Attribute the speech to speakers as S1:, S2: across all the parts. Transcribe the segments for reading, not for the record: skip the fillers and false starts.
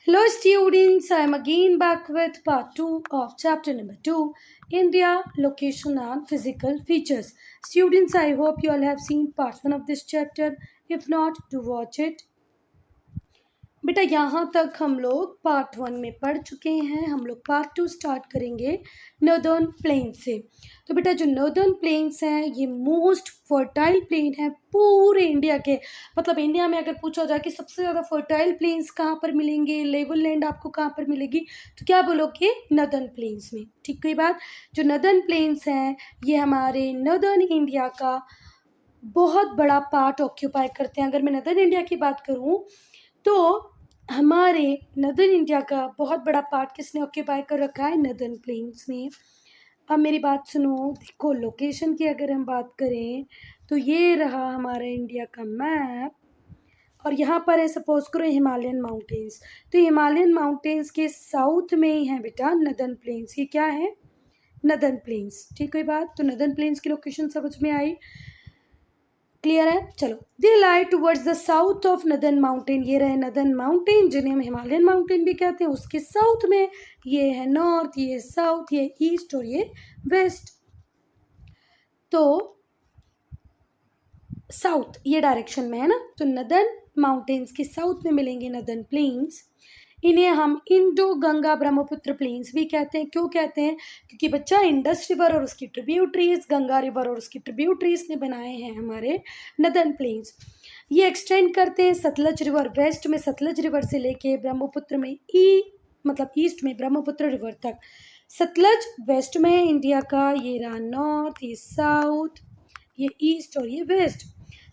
S1: Hello students, I am again back with part 2 of chapter number 2, India, Location and Physical Features. Students, I hope you all have seen part 1 of this chapter. If not, do watch it. बेटा यहाँ तक हम लोग part 1 में पढ़ चुके हैं. हम लोग पार्ट 2 स्टार्ट करेंगे नॉर्दर्न प्लेन से. तो बेटा जो नॉर्दर्न प्लेन्स हैं ये मोस्ट फर्टाइल प्लेन है पूरे इंडिया के. मतलब इंडिया में अगर पूछा जाए कि सबसे ज़्यादा फर्टाइल प्लेन्स कहाँ पर मिलेंगे, लेवल लैंड आपको कहाँ पर मिलेगी, तो क्या बोलोगे? नॉर्दर्न प्लेन्स में. ठीक कोई बात. जो नॉर्दर्न प्लेन्स हैं ये हमारे नॉर्दर्न इंडिया का बहुत बड़ा पार्ट ऑक्यूपाई करते हैं. अगर मैं नॉर्दर्न इंडिया की बात करूँ तो हमारे नॉर्दर्न इंडिया का बहुत बड़ा पार्ट किसने ऑक्यूपाई कर रखा है? नॉर्दर्न प्लेन्स ने. अब मेरी बात सुनो. देखो लोकेशन की अगर हम बात करें तो ये रहा हमारा इंडिया का मैप और यहाँ पर है सपोज करो हिमालयन माउंटेन्स. तो हिमालयन माउंटेन्स के साउथ में ही है बेटा नॉर्दर्न प्लेन्स. ये क्या है? Northern plains. ठीक कोई बात. तो नॉर्दर्न प्लेन्स की लोकेशन समझ में आई? क्लियर है. चलो. They lie towards the south of northern mountain. ये रहे नॉर्दर्न माउंटेन जिन्हें हम हिमालयन माउंटेन भी कहते हैं. उसके साउथ में ये है नॉर्थ, ये साउथ, ये ईस्ट और ये वेस्ट. तो साउथ ये डायरेक्शन में है ना. तो नॉर्दर्न माउंटेन्स के साउथ में मिलेंगे नॉर्दर्न प्लेन्स. इन्हें हम इंडो गंगा ब्रह्मपुत्र प्लेन्स भी कहते हैं. क्यों कहते हैं? क्योंकि बच्चा इंडस रिवर और उसकी ट्रिब्यूटरीज, गंगा रिवर और उसकी ट्रिब्यूटरीज ने बनाए हैं हमारे नॉर्दर्न प्लेन्स. ये एक्सटेंड करते हैं सतलज रिवर वेस्ट में, सतलज रिवर से लेके ब्रह्मपुत्र में मतलब ईस्ट में ब्रह्मपुत्र रिवर तक. सतलज वेस्ट में है इंडिया का. ये रहा नॉर्थ, ये साउथ, ये ईस्ट और ये वेस्ट.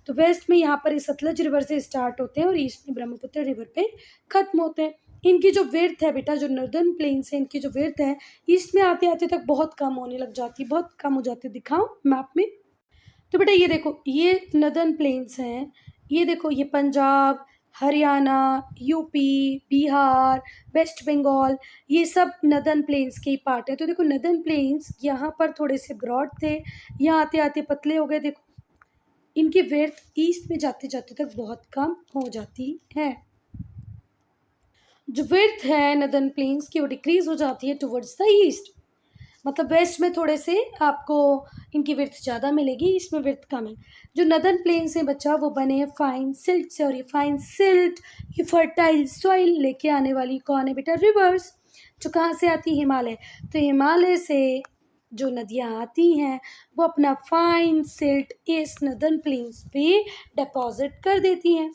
S1: तो वेस्ट में यहाँ पर ये सतलज रिवर से स्टार्ट होते हैं और ईस्ट में ब्रह्मपुत्र रिवर पे खत्म होते हैं. इनकी जो विड्थ है बेटा, जो नॉर्दर्न प्लेन्स है इनकी जो विड्थ है ईस्ट में आते आते तक बहुत कम होने लग जाती है, बहुत कम हो जाती है. दिखाओ मैप में. तो बेटा ये देखो ये नॉर्दर्न प्लेन्स हैं. ये देखो ये पंजाब, हरियाणा, यूपी, बिहार, वेस्ट बंगाल, ये सब नॉर्दर्न प्लेन्स के ही पार्ट है. तो देखो नॉर्दर्न प्लेन्स यहाँ पर थोड़े से ब्रॉड थे, यहाँ आते आते पतले हो गए. देखो इनकी विड्थ ईस्ट में जाते जाते तक बहुत कम हो जाती है. जो विड्थ है नॉर्दर्न प्लेन्स की वो डिक्रीज हो जाती है टुवर्ड्स द ईस्ट. मतलब वेस्ट में थोड़े से आपको इनकी विड्थ ज़्यादा मिलेगी, ईस्ट में विड्थ कम है. जो नॉर्दर्न प्लेन्स हैं बच्चा वो बने हैं फाइन सिल्ट से. और ये फाइन सिल्ट, ये फर्टाइल सॉइल लेके आने वाली कौन है बेटा? रिवर्स. जो कहाँ से आती? हिमालय. तो हिमालय से जो नदियाँ आती हैं वो अपना फाइन सिल्ट इस नॉर्दर्न प्लेन्स पे डिपॉजिट कर देती हैं.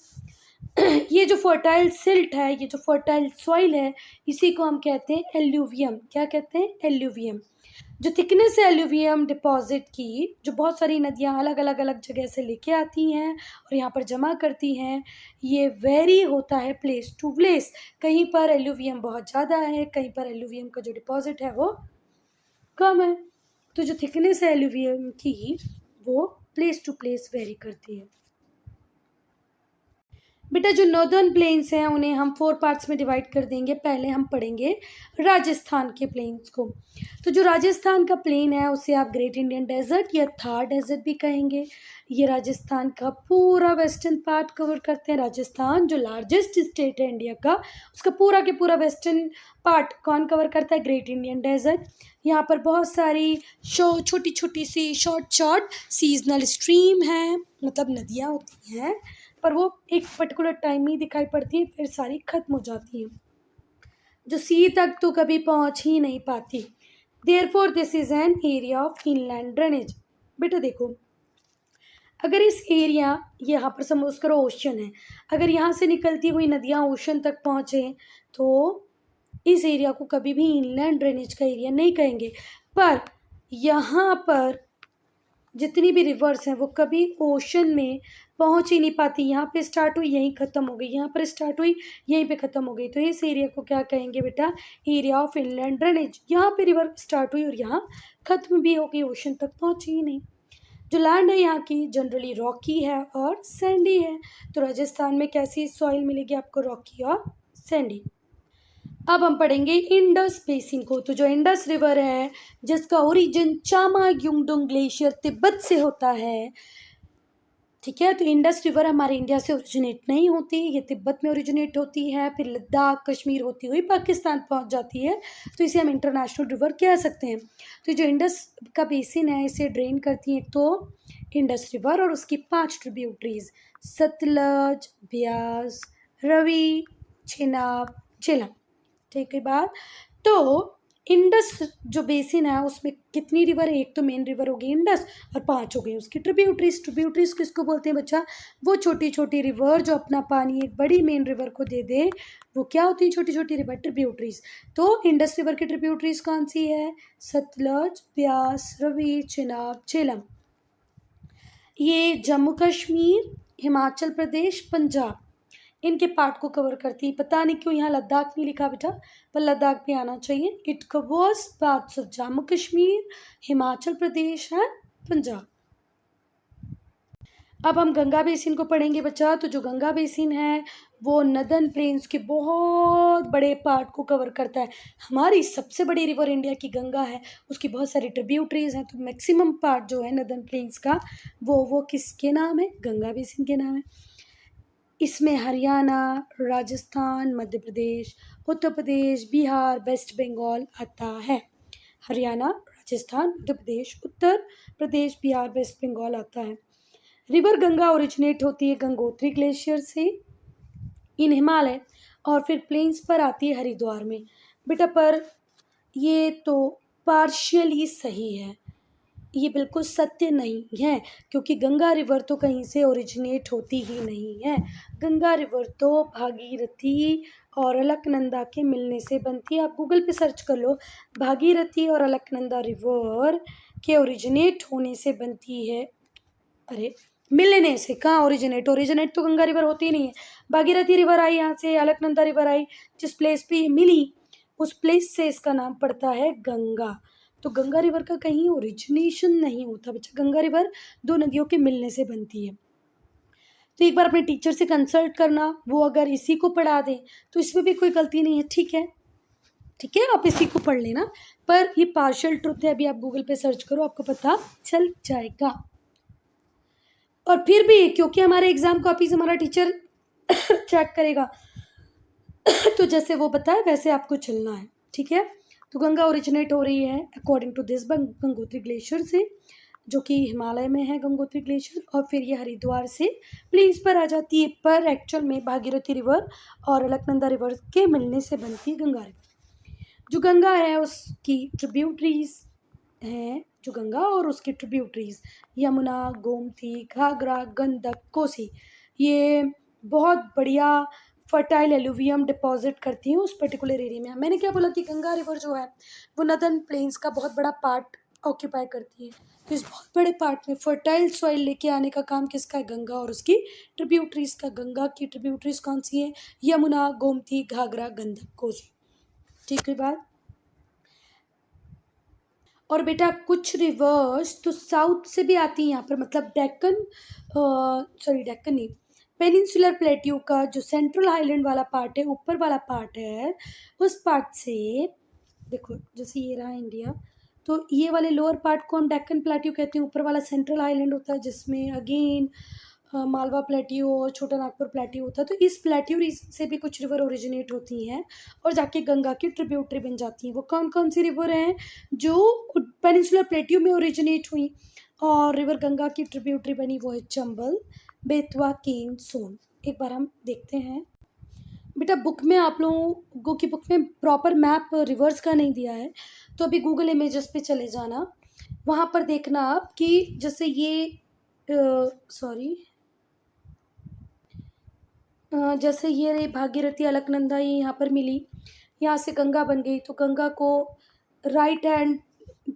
S1: ये जो फर्टाइल सिल्ट है, ये जो फर्टाइल सॉइल है, इसी को हम कहते हैं एल्यूवियम. क्या कहते हैं? एल्यूवियम. जो थिकनेस है एल्यूवियम डिपॉजिट की, जो बहुत सारी नदियाँ अलग अलग अलग जगह से लेके आती हैं और यहाँ पर जमा करती हैं, ये वेरी होता है प्लेस टू प्लेस. कहीं पर एल्यूवियम बहुत ज़्यादा है, कहीं पर एल्यूवियम का जो डिपॉजिट है वो कम है. तो जो थिकनेस है एल्यूवियम की वो प्लेस टू प्लेस वेरी करती है. बेटा जो नॉर्दर्न प्लेन्स हैं उन्हें हम 4 पार्ट्स में डिवाइड कर देंगे. पहले हम पढ़ेंगे राजस्थान के प्लेन्स को. तो जो राजस्थान का प्लेन है उसे आप ग्रेट इंडियन डेजर्ट या थार डेजर्ट भी कहेंगे. ये राजस्थान का पूरा वेस्टर्न पार्ट कवर करते हैं. राजस्थान जो लार्जेस्ट स्टेट है इंडिया का, उसका पूरा के पूरा वेस्टर्न पार्ट कौन कवर करता है? Great Indian desert. यहाँ पर बहुत सारी छोटी छोटी सी शॉर्ट सीजनल स्ट्रीम हैं, मतलब नदियाँ होती हैं, पर वो एक पर्टिकुलर टाइम में ही दिखाई पड़ती है, फिर सारी खत्म हो जाती हैं. जो सी तक तो कभी पहुंच ही नहीं पाती. Therefore this is an area of inland drainage. बेटा देखो अगर इस एरिया, यहाँ पर समझ करो ओशन है, अगर यहाँ से निकलती हुई नदियाँ ओशन तक पहुँचे तो इस एरिया को कभी भी इनलैंड ड्रेनेज का एरिया नहीं कहेंगे. पर यहाँ पर जितनी भी रिवर्स हैं वो कभी ओशन में पहुंच ही नहीं पाती. यहाँ पे स्टार्ट हुई यहीं ख़त्म हो गई, यहाँ पर स्टार्ट हुई यहीं पे ख़त्म हो गई. तो इस एरिया को क्या कहेंगे बेटा? Area of inland drainage. यहाँ पे रिवर स्टार्ट हुई और यहाँ ख़त्म भी हो गई, ओशन तक पहुँची ही नहीं. जो लैंड है यहाँ की जनरली रॉकी है और सैंडी है. तो राजस्थान में कैसी सॉइल मिलेगी आपको? रॉकी और सैंडी. अब हम पढ़ेंगे इंडस बेसिन को. तो जो इंडस रिवर है जिसका ओरिजिन चामा युंगडुंग ग्लेशियर तिब्बत से होता है, ठीक है। तो इंडस रिवर हमारे इंडिया से ओरिजिनेट नहीं होती, ये तिब्बत में ओरिजिनेट होती है, फिर लद्दाख कश्मीर होती हुई पाकिस्तान पहुंच जाती है, तो इसे हम इंटरनेशनल रिवर कह सकते हैं। तो जो इंडस का बेसिन है इसे ड्रेन करती है तो इंडस रिवर और उसकी 5 ट्रिब्यूटरीज सतलज, ब्यास, रवि, चेनाब, झेलम। ठीक है बात। तो इंडस जो बेसिन है उसमें कितनी रिवर है, एक तो मेन रिवर हो गई इंडस और 5 हो गई उसकी ट्रिब्यूटरीज। ट्रिब्यूटरीज किसको बोलते हैं बच्चा, वो छोटी छोटी रिवर जो अपना पानी एक बड़ी मेन रिवर को दे दे, वो क्या होती है, छोटी छोटी रिवर, ट्रिब्यूटरीज। तो इंडस रिवर की ट्रिब्यूटरीज कौन सी है, सतलज, ब्यास, रवि, चेनाब, झेलम। ये जम्मू कश्मीर, हिमाचल प्रदेश, पंजाब, इनके पार्ट को कवर करती है। पता नहीं क्यों यहाँ लद्दाख नहीं लिखा बेटा, पर लद्दाख भी आना चाहिए। It covers parts of Jammu Kashmir, Himachal Pradesh and Punjab. अब हम गंगा बेसिन को पढ़ेंगे बच्चा। तो जो गंगा बेसिन है वो नदन प्लेन्स के बहुत बड़े पार्ट को कवर करता है। हमारी सबसे बड़ी रिवर इंडिया की गंगा है, उसकी बहुत सारी ट्रिब्यूटरीज हैं, तो मैक्सिमम पार्ट जो है नदन प्लेन्स का वो किसके नाम है, गंगा बेसिन के नाम है। इसमें हरियाणा, राजस्थान, मध्य प्रदेश, उत्तर प्रदेश, बिहार, वेस्ट बंगाल आता है। हरियाणा, राजस्थान, मध्य प्रदेश, उत्तर प्रदेश, बिहार, वेस्ट बंगाल आता है। रिवर गंगा ओरिजिनेट होती है गंगोत्री ग्लेशियर से इन हिमालय और फिर प्लेन्स पर आती है हरिद्वार में। बेटा पर ये तो पार्शियली सही है, ये बिल्कुल सत्य नहीं है, क्योंकि गंगा रिवर तो कहीं से ओरिजिनेट होती ही नहीं है। गंगा रिवर तो भागीरथी और अलकनंदा के मिलने से बनती है। आप गूगल पे सर्च कर लो, भागीरथी और अलकनंदा रिवर के ओरिजिनेट होने से बनती है। अरे मिलने से, कहाँ ओरिजिनेट तो गंगा रिवर होती ही नहीं है। भागीरथी रिवर आई यहाँ से, अलकनंदा रिवर आई, जिस प्लेस पे ये मिली उस प्लेस से इसका नाम पड़ता है गंगा। तो गंगा रिवर का कहीं ओरिजिनेशन नहीं होता बच्चा, गंगा रिवर 2 नदियों के मिलने से बनती है। तो एक बार अपने टीचर से कंसल्ट करना, वो अगर इसी को पढ़ा दे तो इसमें भी कोई गलती नहीं है। ठीक है, ठीक है, आप इसी को पढ़ लेना, पर ये पार्शियल ट्रुथ है, अभी आप गूगल पे सर्च करो आपको पता चल जाएगा। और फिर भी क्योंकि हमारे एग्जाम कॉपी से हमारा टीचर चेक करेगा तो जैसे वो बताए वैसे आपको चलना है। ठीक है, तो गंगा ओरिजिनेट हो रही है according to this Gangotri glacier से, जो कि हिमालय में है गंगोत्री ग्लेशियर, और फिर ये हरिद्वार से प्लेन्स पर आ जाती है, पर एक्चुअल में भागीरथी रिवर और अलकनंदा रिवर के मिलने से बनती है गंगा रिवर। जो गंगा है उसकी ट्रिब्यूटरीज हैं, जो गंगा और उसकी ट्रिब्यूटरीज यमुना, गोमती, घाघरा, गंडक, कोसी, ये बहुत बढ़िया फर्टाइल एलुवियम डिपॉजिट करती हैं उस पर्टिकुलर एरिया में। मैंने क्या बोला कि गंगा रिवर जो है वो नदन प्लेन्स का बहुत बड़ा पार्ट ऑक्यूपाई करती है। तो इस बहुत बड़े पार्ट में फर्टाइल सॉइल लेके आने का काम किसका है, गंगा और उसकी ट्रिब्यूटरीज का। गंगा की ट्रिब्यूटरीज कौन सी हैं, यमुना, गोमती, घाघरा, गंडक, कोसी। ठीक है बात। और बेटा कुछ रिवर्स तो साउथ से भी आती हैं यहाँ पर, मतलब डेक्कन, सॉरी डेक्कन नहीं, पेनिनसुलर प्लेट्यू का जो सेंट्रल हाईलैंड वाला पार्ट है, ऊपर वाला पार्ट है, उस पार्ट से देखो, जैसे ये रहा इंडिया, तो ये वाले लोअर पार्ट को हम डेक्कन प्लेट्यू कहते हैं, ऊपर वाला सेंट्रल हाईलैंड होता है जिसमें अगेन मालवा प्लेट्यू और छोटा नागपुर प्लेट्यू होता है। तो इस प्लेट्यू रीजन से भी कुछ रिवर ओरिजिनेट होती हैं और जाके गंगा की ट्रिब्यूटरी बन जाती हैं। वो कौन कौन सी रिवर हैं जो पेनिनसुलर प्लेट्यू में ओरिजिनेट हुई और रिवर गंगा की ट्रिब्यूटरी बनी, वो है चंबल, बेतवा, केन, सोन। एक बार हम देखते हैं बेटा, बुक में आप लोगों की बुक में प्रॉपर मैप रिवर्स का नहीं दिया है, तो अभी गूगल इमेजेस पे चले जाना, वहाँ पर देखना आप कि जैसे ये सॉरी जैसे ये रही भागीरथी, अलकनंदा, ये यहाँ पर मिली, यहाँ से गंगा बन गई, तो गंगा को राइट हैंड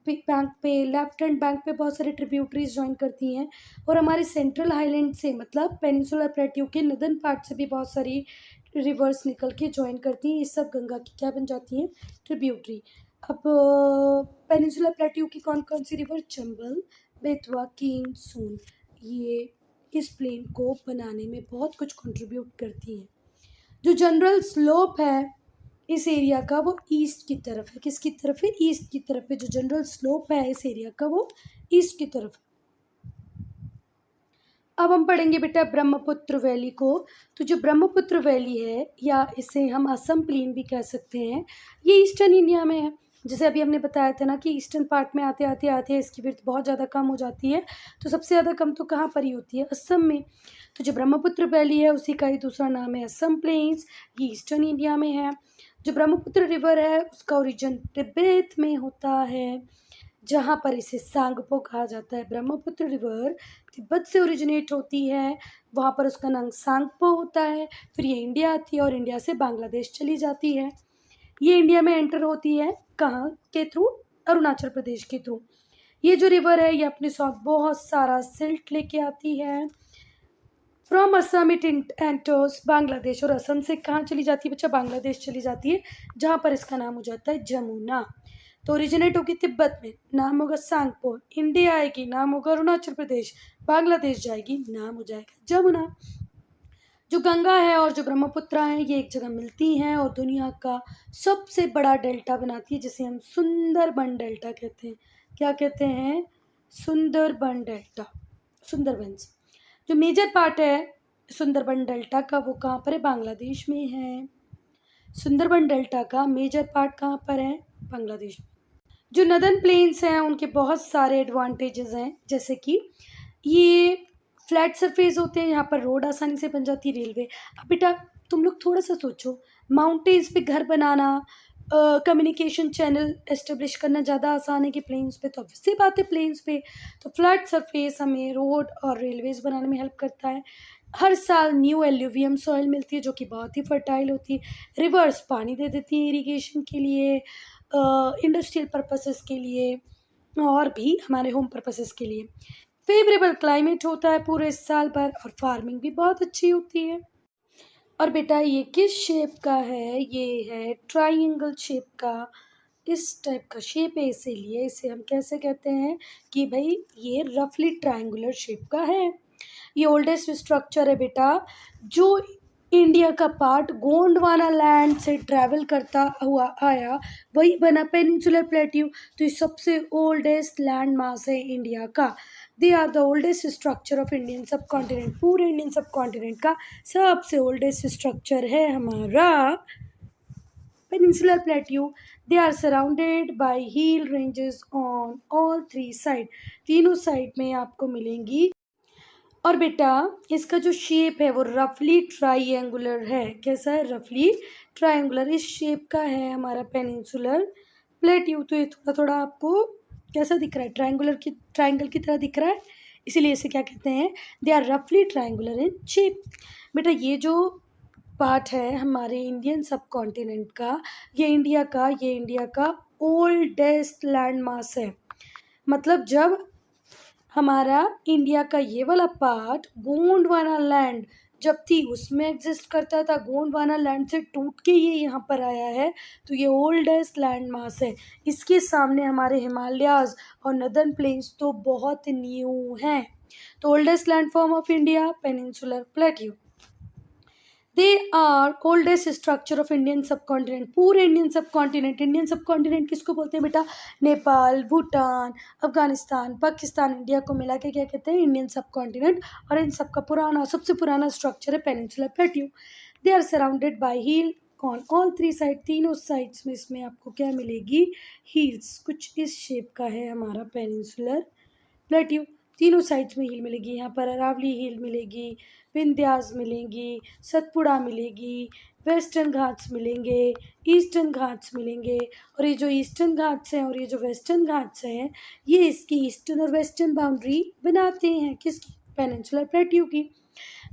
S1: बैंक पे, लेफ्ट हैंड बैंक पे बहुत सारी ट्रिब्यूटरीज ज्वाइन करती हैं, और हमारे सेंट्रल हाईलैंड से मतलब पेनिनसुलर प्लेट्यू के नदन पार्ट से भी बहुत सारी रिवर्स निकल के ज्वाइन करती हैं। ये सब गंगा की क्या बन जाती हैं, ट्रिब्यूटरी। अब पेनिनसुलर प्लेट्यू की कौन कौन सी रिवर, चंबल, बेतवा, केन, सोन, ये इस प्लेन को बनाने में बहुत कुछ कंट्रीब्यूट करती हैं। जो जनरल स्लोप है इस एरिया का वो ईस्ट की तरफ है, किसकी तरफ है, ईस्ट की तरफ है। जो जनरल स्लोप है इस एरिया का वो ईस्ट की तरफ है। अब हम पढ़ेंगे बेटा ब्रह्मपुत्र वैली को। तो जो ब्रह्मपुत्र वैली है, या इसे हम असम प्लेन भी कह सकते हैं, ये ईस्टर्न इंडिया में है। जैसे अभी हमने बताया था ना कि ईस्टर्न पार्ट में आते आते आते इसकी विड्थ बहुत ज़्यादा कम हो जाती है। तो सबसे ज़्यादा कम तो कहाँ पर ही होती है? असम में। तो जो ब्रह्मपुत्र वैली है उसी का ही दूसरा नाम है असम प्लेन्स। ये ईस्टर्न इंडिया में है। जो ब्रह्मपुत्र रिवर है उसका ओरिजिन तिब्बत में होता है, जहाँ पर इसे सांगपो कहा जाता है। ब्रह्मपुत्र रिवर तिब्बत से ओरिजिनेट होती है, वहाँ पर उसका नाम सांगपो होता है। फिर ये इंडिया आती है और इंडिया से बांग्लादेश चली जाती है। ये इंडिया में एंटर होती है कहाँ के थ्रू? अरुणाचल प्रदेश के थ्रू। ये जो रिवर है ये अपने साथ बहुत सारा सिल्ट लेके आती है। From Assam it enters Bangladesh. और असम से कहाँ चली जाती है बच्चा? बांग्लादेश चली जाती है, जहाँ पर इसका नाम हो जाता है जमुना। तो ओरिजिनेट होगी तिब्बत में, नाम होगा सांगपो। इंडिया आएगी, नाम होगा अरुणाचल प्रदेश। बांग्लादेश जाएगी, नाम हो जाएगा जमुना। जो गंगा है और जो ब्रह्मपुत्र है ये एक जगह मिलती हैं और दुनिया का सबसे बड़ा डेल्टा बनाती है, जिसे हम सुंदरबन डेल्टा कहते हैं। क्या कहते हैं? सुंदरबन डेल्टा, सुंदरबंस। जो मेजर पार्ट है सुंदरबन डेल्टा का वो कहाँ पर है? बांग्लादेश में है। सुंदरबन डेल्टा का मेजर पार्ट कहाँ पर है? बांग्लादेश में। जो नदर्न प्लेन्स हैं उनके बहुत सारे एडवांटेजेस हैं, जैसे कि ये फ्लैट सरफेस होते हैं, यहाँ पर रोड आसानी से बन जाती है, रेलवे। अब बेटा तुम लोग थोड़ा सा सोचो, माउंटेन्स पे घर बनाना, कम्युनिकेशन चैनल एस्टेब्लिश करना ज़्यादा आसान है कि प्लेन्स पे? तो ऑब्वियसली बात है प्लेन्स पे तो फ्लैट सरफेस हमें रोड और रेलवेज बनाने में हेल्प करता है। हर साल न्यू एल्यूवियम सॉइल मिलती है जो कि बहुत ही फर्टाइल होती है। रिवर्स पानी दे देती हैं इरिगेशन के लिए, इंडस्ट्रियल पर्पसेस के लिए और भी हमारे होम पर्पसेस के लिए। फेवरेबल क्लाइमेट होता है पूरे साल भर और फार्मिंग भी बहुत अच्छी होती है। और बेटा ये किस शेप का है? ये है ट्राइंगल शेप का। इस टाइप का शेप है, इसीलिए इसे हम कैसे कहते हैं कि भाई ये रफली ट्रायंगुलर शेप का है। ये ओल्डेस्ट स्ट्रक्चर है बेटा, जो इंडिया का पार्ट गोंडवाना लैंड से ट्रैवल करता हुआ आया, वही बना पेनिनसुलर प्लेट्यू। तो ये सबसे ओल्डेस्ट लैंड मास है इंडिया का। They are the oldest structure of Indian subcontinent. पूरे इंडियन सब कॉन्टिनेंट का सबसे ओल्डेस्ट स्ट्रक्चर है हमारा peninsular plateau. They are surrounded by hill ranges on all three side. तीनों साइड में आपको मिलेंगी। और बेटा इसका जो शेप है वो रफली ट्राइंगुलर है। कैसा है? रफली ट्राइंगुलर। इस शेप का है हमारा पेनिनसुलर प्लेट्यू। तो ये थोड़ा थोड़ा आपको कैसा दिख रहा है? ट्राइंगल की तरह दिख रहा है, इसीलिए इसे क्या कहते हैं? दे आर रफली ट्राइंगुलर इन शेप। बेटा ये जो पार्ट है हमारे इंडियन सब कॉन्टिनेंट का, ये इंडिया का ओल्डेस्ट लैंड मास है। मतलब जब हमारा इंडिया का ये वाला पार्ट गोंडवाना लैंड जब थी उसमें एग्जिस्ट करता था, गोंडवाना लैंड से टूट के ये यहाँ पर आया है, तो ये ओल्डेस्ट लैंड मास है। इसके सामने हमारे हिमालयाज और नदर्न प्लेन्स तो बहुत न्यू हैं। तो oldest land form of India peninsular plateau. They are oldest structure of Indian subcontinent. पूरे इंडियन सब कॉन्टिनेंट किसको बोलते हैं बेटा? नेपाल, भूटान, अफगानिस्तान, पाकिस्तान, इंडिया को मिला के क्या कहते हैं? इंडियन सब कॉन्टिनेंट। और इन सब का सबसे पुराना स्ट्रक्चर है peninsular plateau. They are surrounded by hill on all three side. तीनों साइड्स में इसमें आपको क्या मिलेगी? हिल्स। कुछ इस शेप का है हमारा पेनिनसुलर प्लेट्यू। तीनों साइड्स में हिल मिलेगी। यहाँ पर अरावली हिल मिलेगी, विंध्यास मिलेंगी, सतपुड़ा मिलेगी, वेस्टर्न घाट्स मिलेंगे, ईस्टर्न घाट्स मिलेंगे। और ये जो ईस्टर्न घाट्स हैं और ये जो वेस्टर्न घाट्स हैं, ये इसकी ईस्टर्न और वेस्टर्न बाउंड्री बनाते हैं। किसकी? पेनिनसुलर प्लेट्यू की।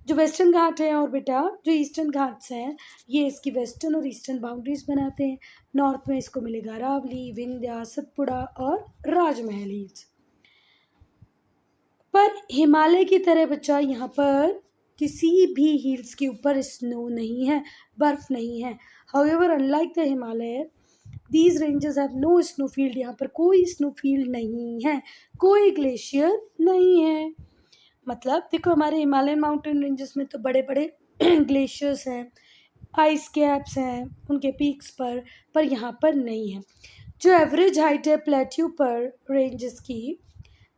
S1: जो वेस्टर्न घाट है और बेटा जो ईस्टर्न घाट्स हैं ये इसकी वेस्टर्न और ईस्टर्न बाउंड्रीज बनाते हैं। नॉर्थ में इसको मिलेगा अरावली, विंध्या, सतपुड़ा और राजमहल हिल्स। पर हिमालय की तरह बच्चा यहाँ पर किसी भी हिल्स के ऊपर स्नो नहीं है, बर्फ नहीं है। However unlike the Himalaya these ranges have no snowfield. यहाँ पर कोई स्नोफील्ड नहीं है, कोई ग्लेशियर नहीं है। मतलब देखो हमारे हिमालयन माउंटेन रेंजेस में तो बड़े बड़े ग्लेशियर्स हैं, आइस कैप्स हैं उनके पीक्स पर यहाँ पर नहीं है। जो एवरेज हाइट है प्लेट्यू पर रेंजेस की,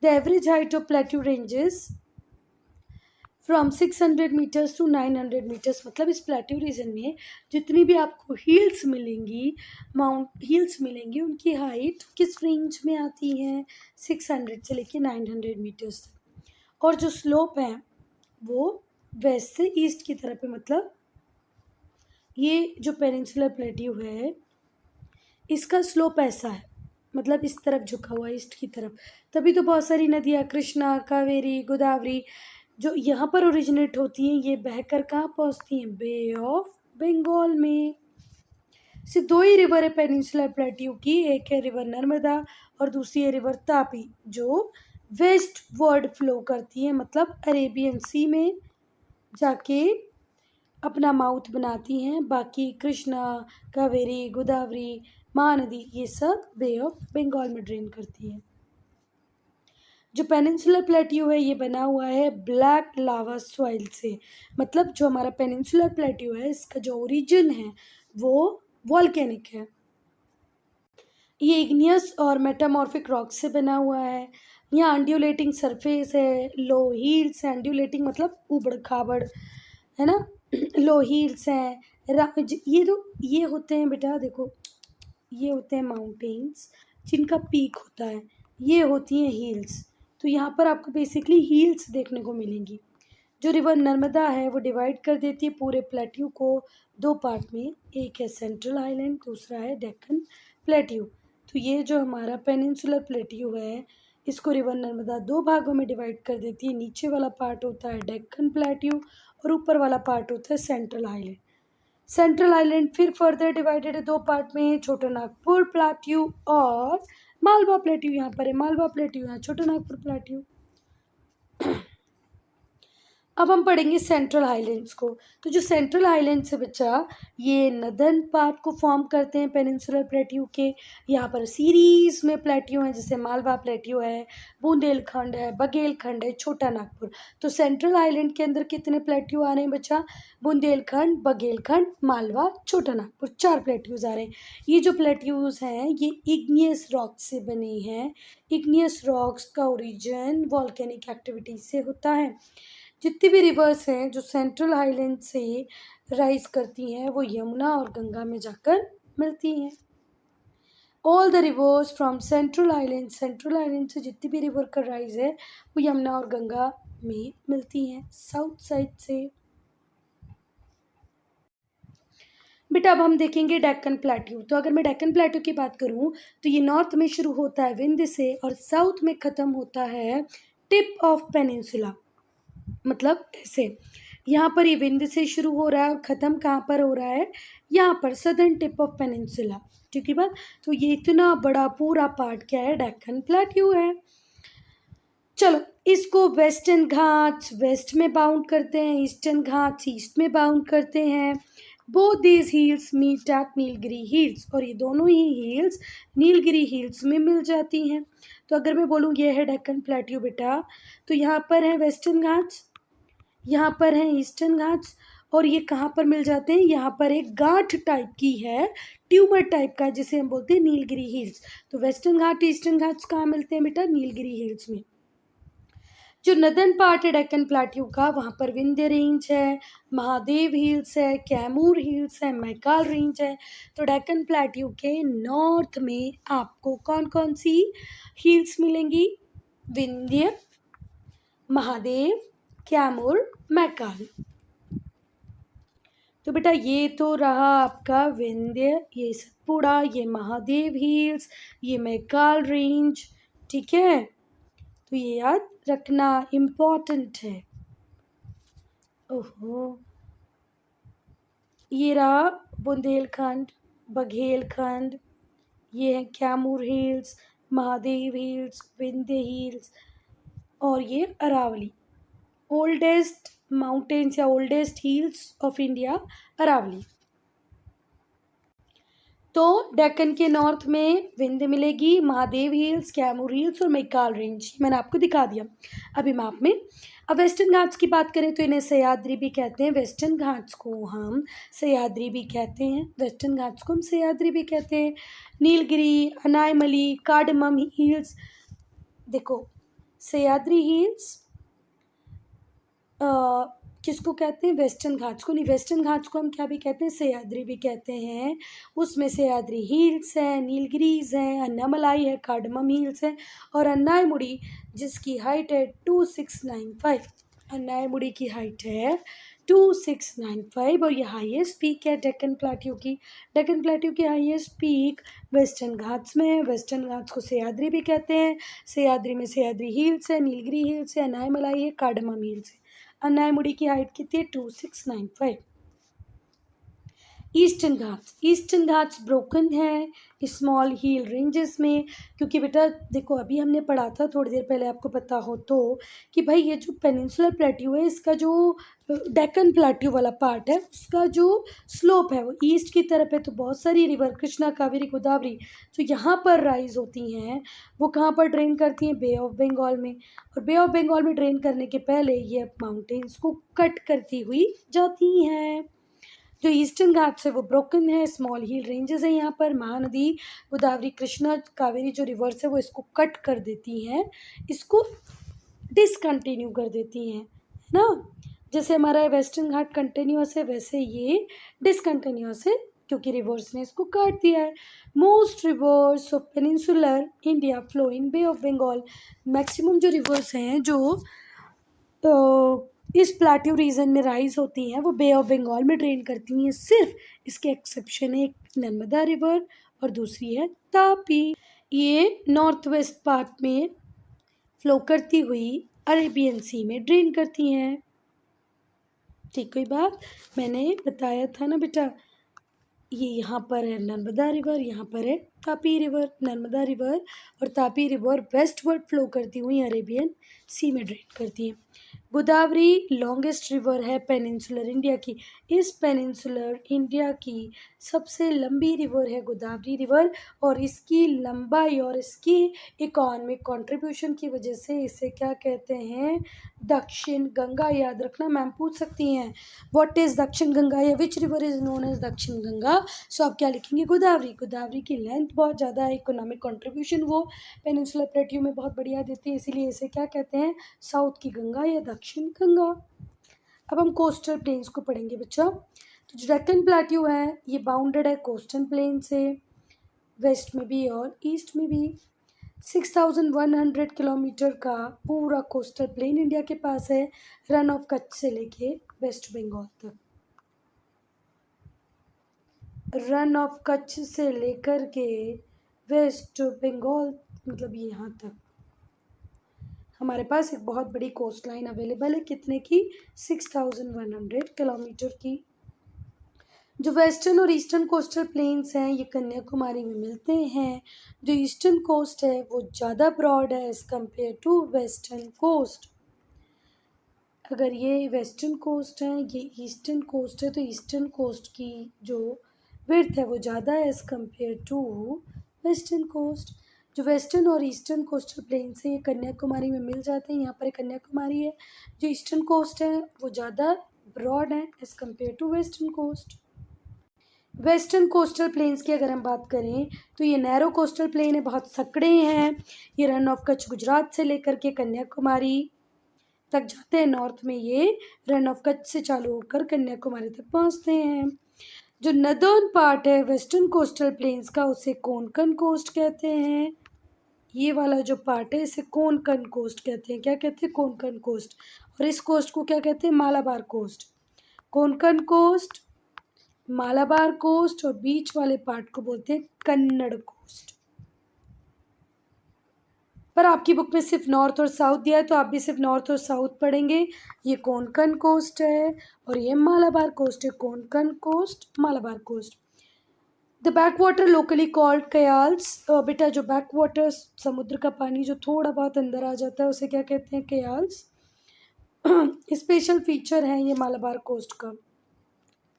S1: the average height of plateau ranges from 600 meters to 900 meters, मतलब इस प्लेट्यू रीजन में जितनी भी आपको हिल्स मिलेंगी, माउंट हिल्स मिलेंगी, उनकी हाइट किस रेंज में आती है, 600 से लेके 900 मीटर्स तक। और जो स्लोप है वो वेस्ट से ईस्ट की तरफ है, मतलब ये जो पेनिनसुलर प्लेट्यू है इसका स्लोप ऐसा है, मतलब इस तरफ झुका हुआ है, ईस्ट की तरफ। तभी तो बहुत सारी नदियाँ कृष्णा, कावेरी, गोदावरी जो यहाँ पर ओरिजिनेट होती हैं, ये बहकर कहाँ पहुँचती हैं, बे ऑफ बंगाल में। सिर्फ दो ही रिवर है पेनिनसुलर प्लेट्यू की, एक है रिवर नर्मदा और दूसरी है रिवर तापी, जो वेस्ट वर्ड फ्लो करती है, मतलब अरेबियन सी में जाके अपना माउथ बनाती हैं। बाकी कृष्णा, कावेरी, गोदावरी, महानदी ये सब बे ऑफ बंगाल में ड्रेन करती है। जो पेनिनसुलर प्लेट्यू है ये बना हुआ है ब्लैक लावा सॉइल से, मतलब जो हमारा पेनिनसुलर प्लेट्यू है इसका जो ओरिजिन है वो वॉल्केनिक है। ये इग्नियस और मेटामॉर्फिक रॉक से बना हुआ है। यहाँ अंड्यूलेटिंग सरफेस है, लो हील्स है, अंड्यूलेटिंग मतलब ऊबड़ खाबड़, है ना। लो हील्स हैं, ये होते हैं बेटा, देखो ये होते हैं माउंटेन्स जिनका पीक होता है, ये होती हैं हील्स। तो यहाँ पर आपको बेसिकली हील्स देखने को मिलेंगी। जो रिवर नर्मदा है वो डिवाइड कर देती है पूरे प्लेट्यू को दो पार्ट में, एक है सेंट्रल आइलैंड, दूसरा है डेक्कन प्लेट्यू। तो ये जो हमारा पेनिनसुलर प्लेट्यू है इसको रिवर नर्मदा दो भागों में डिवाइड कर देती है। नीचे वाला पार्ट होता है डेक्कन प्लेट्यू और ऊपर वाला पार्ट होता है सेंट्रल आइलैंड। सेंट्रल आइलैंड फिर फर्दर डिवाइडेड है दो पार्ट में, छोटा नागपुर प्लेट्यू और मालवा प्लेट्यू। यहाँ पर है मालवा प्लेट्यू, यहाँ छोटा नागपुर प्लेट्यू। अब हम पढ़ेंगे सेंट्रल हाईलैंड्स को। तो जो सेंट्रल हाईलैंड्स है बच्चा, ये नदर्न पार्ट को फॉर्म करते हैं पेनिनसुलर प्लेट्यू के। यहाँ पर सीरीज में प्लेट्यू हैं, जैसे मालवा प्लेट्यू है, बुंदेलखंड है, बघेलखंड है, छोटा नागपुर। तो सेंट्रल हाईलैंड के अंदर कितने प्लेट्यू आ रहे हैं बच्चा, बुंदेलखंड, बघेलखंड, मालवा, छोटा नागपुर, 4 प्लेट्यूज आ रहे हैं। ये जो प्लेट्यूज हैं ये इग्नियस रॉक से बने हैं। इग्नियस रॉक्स का ओरिजिन वॉल्केनिक एक्टिविटी से होता है। जितनी भी रिवर्स हैं जो सेंट्रल हाईलैंड से राइज करती हैं वो यमुना और गंगा में जाकर मिलती हैं। All the reverse from central island से जितनी भी रिवर का राइज है वो यमुना और गंगा में मिलती हैं साउथ साइड से। बेटा अब हम देखेंगे डेक्कन प्लेट्यू। तो अगर मैं डेक्कन प्लेट्यू की बात करूं तो ये नॉर्थ में शुरू होता है विंध्य से और साउथ में ख़त्म होता है टिप ऑफ पेनिनसुला। मतलब ऐसे यहाँ पर ये विंध्य से शुरू हो रहा है और ख़त्म कहाँ पर हो रहा है, यहाँ पर सदर्न टिप ऑफ पेनिनसुला। ठीक है बात। तो ये इतना बड़ा पूरा पार्ट क्या है, डेक्कन प्लेट्यू है। चलो इसको वेस्टर्न घाट्स वेस्ट में बाउंड करते हैं, ईस्टर्न घाट्स ईस्ट में बाउंड करते हैं। Both these hills meet at Nilgiri hills, और ये दोनों ही हिल्स नीलगिरी हिल्स में मिल जाती हैं। तो अगर मैं बोलूँ ये है डेक्कन प्लेट्यू बेटा, तो यहाँ पर है वेस्टर्न घाट्स, यहाँ पर है ईस्टर्न घाट्स, और ये कहाँ पर मिल जाते हैं, यहाँ पर एक गांठ टाइप की है, ट्यूबर टाइप का, जिसे हम बोलते हैं नीलगिरी हिल्स। तो वेस्टर्न घाट ईस्टर्न घाट्स कहाँ मिलते हैं बेटा, नीलगिरी हिल्स में। जो नदर्न पार्ट है डेक्कन प्लेट्यू का, वहाँ पर विंध्य रेंज है, महादेव हिल्स है, कैमूर हिल्स है, मैकाल रेंज है। तो डेक्कन प्लेट्यू के नॉर्थ में आपको कौन कौन सी हिल्स मिलेंगी, विंध्य, महादेव, कैमूर, मैकाल। तो बेटा ये तो रहा आपका विंध्य, ये सतपुड़ा, ये महादेव हिल्स, ये मैकाल रेंज। ठीक है, तो ये याद रखना इम्पॉर्टेंट है। ओहो, ये रहा बुंदेलखंड, बघेलखंड, ये है Kaimur hills, Mahadev hills, Vindhya hills, और ये अरावली। ओल्डेस्ट माउंटेन्स या oldest hills of India Aravali. तो डेक्कन के नॉर्थ में विंध्य मिलेगी, महादेव हिल्स, कैमूर हिल्स और मैकाल रेंज, मैंने आपको दिखा दिया अभी मैप में। अब वेस्टर्न घाट्स की बात करें तो इन्हें सह्याद्री भी कहते हैं, वेस्टर्न घाट्स को हम सह्याद्री भी कहते हैं, वेस्टर्न घाट्स को हम सह्याद्री भी कहते हैं। नीलगिरी, अनायमली, कार्डमम हिल्स, देखो सह्याद्री हिल्स किसको कहते हैं, वेस्टर्न घाट्स को नहीं, वेस्टर्न घाट्स को हम क्या भी कहते हैं, सह्याद्री भी कहते हैं। उसमें सह्याद्री हिल्स है, नीलगिरीज है, अन्नामलाई है, कार्डमम हिल्स है और अन्नायमुड़ी जिसकी हाइट है 2695। अन्नायमुड़ी की हाइट है 2695 और ये हाईएस्ट पीक है डेक्कन प्लेट्यू की। डेक्कन प्लेट्यू की हाईएस्ट पीक वेस्टर्न घाट्स में है। वेस्टर्न घाट्स को सह्याद्री भी कहते हैं। सह्याद्री में सह्याद्री हिल्स है, नीलगिरी हिल्स है, अन्नायमलाई है, कार्डमम हिल्स है। अन्नायमुड़ी की हाइट कितनी है, 2695। ईस्टर्न घाट्स ब्रोकन है स्मॉल हिल रेंजेस में, क्योंकि बेटा देखो अभी हमने पढ़ा था थोड़ी देर पहले, आपको पता हो तो, कि भाई ये जो पेनिनसुलर प्लेट्यू है इसका जो डेक्कन प्लेट्यू वाला पार्ट है उसका जो स्लोप है वो ईस्ट की तरफ है। तो बहुत सारी रिवर कृष्णा, कावेरी, गोदावरी जो यहाँ पर राइज होती हैं वो कहाँ पर ड्रेन करती हैं, बे ऑफ बंगाल में। और बे ऑफ बंगाल में ड्रेन करने के पहले ये माउंटेन्स को कट करती हुई जाती हैं। जो ईस्टर्न घाट्स है वो ब्रोकन है, स्मॉल हिल रेंजेस है। यहाँ पर महानदी गोदावरी, कृष्णा, कावेरी जो रिवर्स है वो इसको कट कर देती हैं, इसको डिसकंटिन्यू कर देती हैं, है ना। जैसे हमारा वेस्टर्न घाट कंटिन्यूअस है वैसे ये डिसकंटिन्यूअस है क्योंकि रिवर्स ने इसको काट दिया है। Most rivers of peninsular India flow in bay of Bengal. Maximum जो रिवर्स हैं जो इस प्लाट्यू रीजन में राइज होती हैं वो बे ऑफ बंगाल में ड्रेन करती हैं। सिर्फ इसके एक्सेप्शन है, एक नर्मदा रिवर और दूसरी है तापी। ये नॉर्थ वेस्ट पार्ट में फ्लो करती हुई अरेबियन सी में ड्रेन करती हैं। ठीक, कोई बात मैंने बताया था ना बेटा, ये यहाँ पर है नर्मदा रिवर, यहाँ पर है तापी रिवर। नर्मदा रिवर और तापी रिवर वेस्टवर्ड फ्लो करती हुई अरेबियन सी में ड्रेन करती हैं। गोदावरी लॉन्गेस्ट रिवर है पेनिनसुलर इंडिया की। इस पेनिनसुलर इंडिया की सबसे लंबी रिवर है गोदावरी रिवर और इसकी लंबाई और इसकी इकोनॉमिक कंट्रीब्यूशन की वजह से इसे क्या कहते हैं, दक्षिण गंगा। याद रखना, मैम पूछ सकती हैं व्हाट इज दक्षिण गंगा या which river is known as Dakshin Ganga. सो आप क्या लिखेंगे, गोदावरी। गोदावरी की लेंथ बहुत ज़्यादा है, इकोनॉमिक कंट्रीब्यूशन वो पेनिनसुलर प्लेट्यू में बहुत बढ़िया देती है, इसीलिए इसे क्या कहते हैं, साउथ की गंगा या दक्षिण गंगा। अब हम कोस्टल प्लेन्स को पढ़ेंगे बच्चा। तो जो डेक्कन प्लेट्यू है ये बाउंडेड है कोस्टल प्लेन से, वेस्ट में भी और ईस्ट में भी। 6100 किलोमीटर का पूरा कोस्टल प्लेन इंडिया के पास है, रन ऑफ कच्छ से लेके वेस्ट बंगाल तक। रन ऑफ कच्छ से लेकर के वेस्ट बंगाल मतलब यहाँ तक हमारे पास एक बहुत बड़ी कोस्ट लाइन अवेलेबल है। कितने की, 6100 किलोमीटर की। जो वेस्टर्न और ईस्टर्न कोस्टल प्लेन्स हैं ये कन्याकुमारी में मिलते हैं। जो ईस्टर्न कोस्ट है वो ज़्यादा ब्रॉड है as compare to western coast. अगर ये वेस्टर्न कोस्ट है, ये ईस्टर्न कोस्ट है, तो ईस्टर्न कोस्ट की जो विड्थ है वो ज़्यादा है as compare to western coast. जो वेस्टर्न और ईस्टर्न कोस्टल प्लेन्स हैं ये कन्याकुमारी में मिल जाते हैं, यहाँ पर कन्याकुमारी है। जो ईस्टर्न कोस्ट है वो ज़्यादा ब्रॉड है as compare to western coast. Western coastal plains की अगर हम बात करें तो ये नैरो कोस्टल प्लेन है, बहुत सकड़े हैं। ये रन ऑफ कच्छ गुजरात से लेकर के कन्याकुमारी तक जाते हैं। नॉर्थ में ये रन ऑफ कच्छ से चालू होकर कन्याकुमारी तक पहुंचते हैं। जो नदर्न पार्ट है वेस्टर्न कोस्टल प्लेन्स का उसे कोंकण कोस्ट कहते हैं। ये वाला जो पार्ट है इसे कोंकण कोस्ट कहते हैं। क्या कहते हैं, कोंकण कोस्ट। और इस कोस्ट को क्या कहते हैं, Malabar coast. Konkan coast, Malabar coast और बीच वाले पार्ट को बोलते हैं कन्नड़ कोस्ट। पर आपकी बुक में सिर्फ नॉर्थ और साउथ दिया है तो आप भी सिर्फ नॉर्थ और साउथ पढ़ेंगे। ये कोंकण कोस्ट है और ये मालाबार कोस्ट है। Konkan coast, Malabar coast. The back water locally called kayals. बेटा जो बैक वाटर समुद्र का पानी जो थोड़ा बहुत अंदर आ जाता है उसे क्या कहते हैं, कयाल्स। स्पेशल फीचर है ये मालाबार कोस्ट का,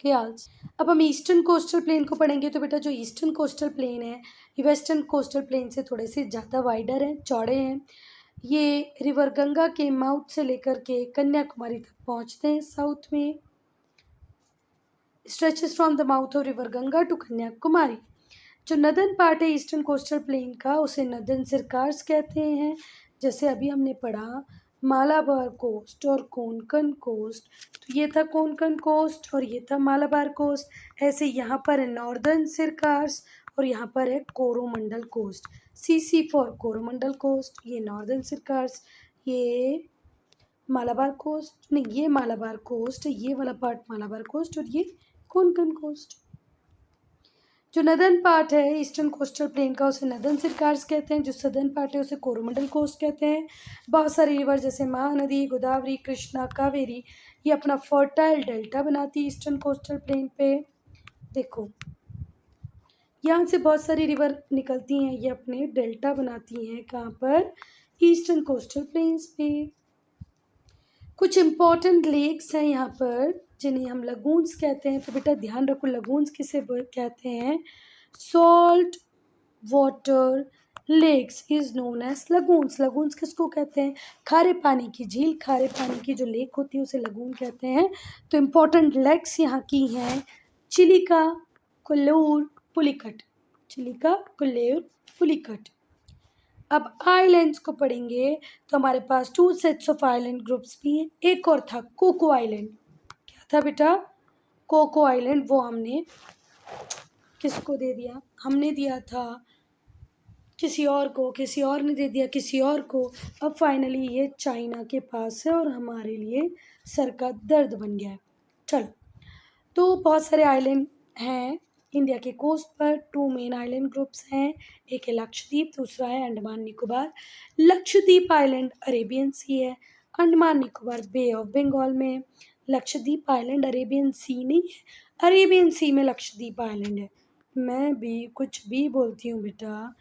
S1: कयाल्स। अब हम ईस्टर्न कोस्टल प्लेन को पढ़ेंगे। तो बेटा जो ईस्टर्न कोस्टल प्लेन है ये वेस्टर्न कोस्टल प्लेन से थोड़े से ज़्यादा वाइडर हैं, चौड़े हैं। ये रिवर गंगा के माउथ से लेकर के कन्याकुमारी तक पहुंचते हैं साउथ में। Stretches from the mouth of river Ganga to Kanyakumari. जो नदर्न पार्ट है ईस्टर्न कोस्टल प्लेन का उसे नदर्न सिरकार्स कहते हैं। जैसे अभी हमने पढ़ा मालाबार कोस्ट और कोंकण कोस्ट। तो ये था कोंकण कोस्ट और ये था मालाबार कोस्ट। ऐसे यहाँ पर है नॉर्दर्न सिरकार्स और यहाँ पर है Coromandel coast. CC for Coromandel coast, ये नॉर्दर्न सिरकार्स, ये मालाबार कोस्ट, नहीं ये मालाबार कोस्ट, ये वाला पार्ट मालाबार कोस्ट और ये कोंकण कोस्ट। जो नदर्न पार्ट है ईस्टर्न कोस्टल प्लेन का उसे नदर्न सिरकार्स कहते हैं, जो सदर्न पार्ट है उसे कोरोमंडल कोस्ट कहते हैं। बहुत सारी रिवर जैसे महानदी, गोदावरी, कृष्णा, कावेरी ये अपना फर्टाइल डेल्टा बनाती है ईस्टर्न कोस्टल प्लेन पे। देखो यहाँ से बहुत सारी रिवर निकलती हैं, ये अपने डेल्टा बनाती हैं कहाँ पर, ईस्टर्न कोस्टल प्लेन्स पे। कुछ इम्पॉर्टेंट लेक्स हैं यहाँ पर जिन्हें हम लगून्स कहते हैं। तो बेटा ध्यान रखो लगून्स किसे कहते हैं, salt water lakes is known as lagoons. Lagoons किसको कहते हैं, खारे पानी की झील, खारे पानी की जो लेक होती है उसे लगून कहते हैं। तो इम्पॉर्टेंट लेक्स यहाँ की हैं चिलिका, कुल्लूर, पुलिकट, चिलिका, कुल्लूर, पुलिकट। अब आइलैंड्स को पढ़ेंगे तो हमारे पास 2 सेट्स ऑफ आइलैंड ग्रुप्स भी हैं। एक और था कोको आइलैंड। क्या था बेटा, कोको आइलैंड। वो हमने किसको दे दिया, हमने दिया था किसी और को, किसी और ने दे दिया किसी और को। अब फाइनली ये चाइना के पास है और हमारे लिए सर का दर्द बन गया है। चलो, तो बहुत सारे आइलैंड हैं इंडिया के कोस्ट पर। 2 मेन आइलैंड ग्रुप्स हैं, एक है लक्षद्वीप, दूसरा है अंडमान निकोबार। लक्षद्वीप आइलैंड अरेबियन सी है, अंडमान निकोबार बे ऑफ बंगाल में है। लक्षद्वीप आइलैंड अरेबियन सी नहीं है, अरेबियन सी में लक्षद्वीप आइलैंड है। मैं भी कुछ भी बोलती हूँ बेटा,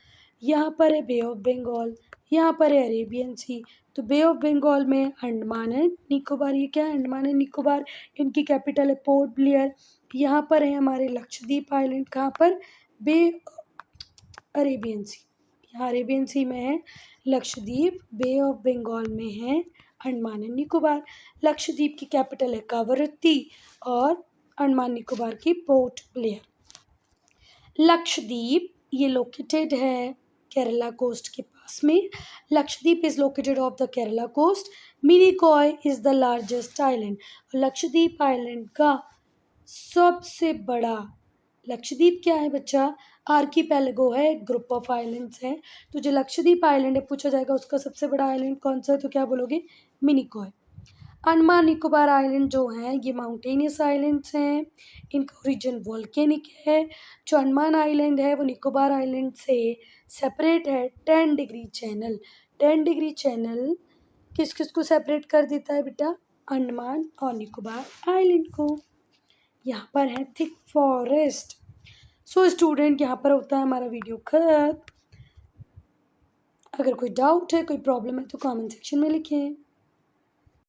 S1: यहाँ पर है बे ऑफ बंगाल, यहाँ पर है अरेबियन सी। तो बे ऑफ बंगाल में अंडमान एंड निकोबार, ये क्या है अंडमान एंड निकोबार, इनकी कैपिटल है पोर्ट ब्लेयर। यहाँ पर है हमारे लक्षद्वीप आइलैंड, कहाँ पर, बे अरेबियन सी, यहाँ अरेबियन सी में है लक्षद्वीप, बे ऑफ बंगाल में है अंडमान एंड निकोबार। लक्षद्वीप की कैपिटल है कावरत्ती और अंडमान निकोबार की पोर्ट ब्लेयर। लक्षद्वीप ये लोकेटेड है केरला कोस्ट के पास में। Lakshadweep is located off the Kerala coast. Minicoy is the largest island. Lakshadweep island का सबसे बड़ा, लक्षद्वीप क्या है बच्चा, आर्कीपेलागो है, ग्रुप ऑफ आइलैंड्स हैं। तो जो लक्षद्वीप आइलैंड है पूछा जाएगा उसका सबसे बड़ा आइलैंड कौन सा है, तो क्या बोलोगे, मिनिकॉय। अंडमान निकोबार आइलैंड जो हैं ये माउंटेनियस आइलैंड्स हैं, इनका ओरिजिन वॉल्केनिक है। जो अंडमान आइलैंड है वो निकोबार आइलैंड से सेपरेट है 10 डिग्री चैनल। 10 डिग्री चैनल किस किस को सेपरेट कर देता है बेटा, अंडमान और निकोबार आइलैंड को। यहाँ पर है थिक फॉरेस्ट। सो स्टूडेंट यहाँ पर होता है हमारा वीडियो खत्म। अगर कोई डाउट है, कोई प्रॉब्लम है तो कमेंट सेक्शन में लिखें।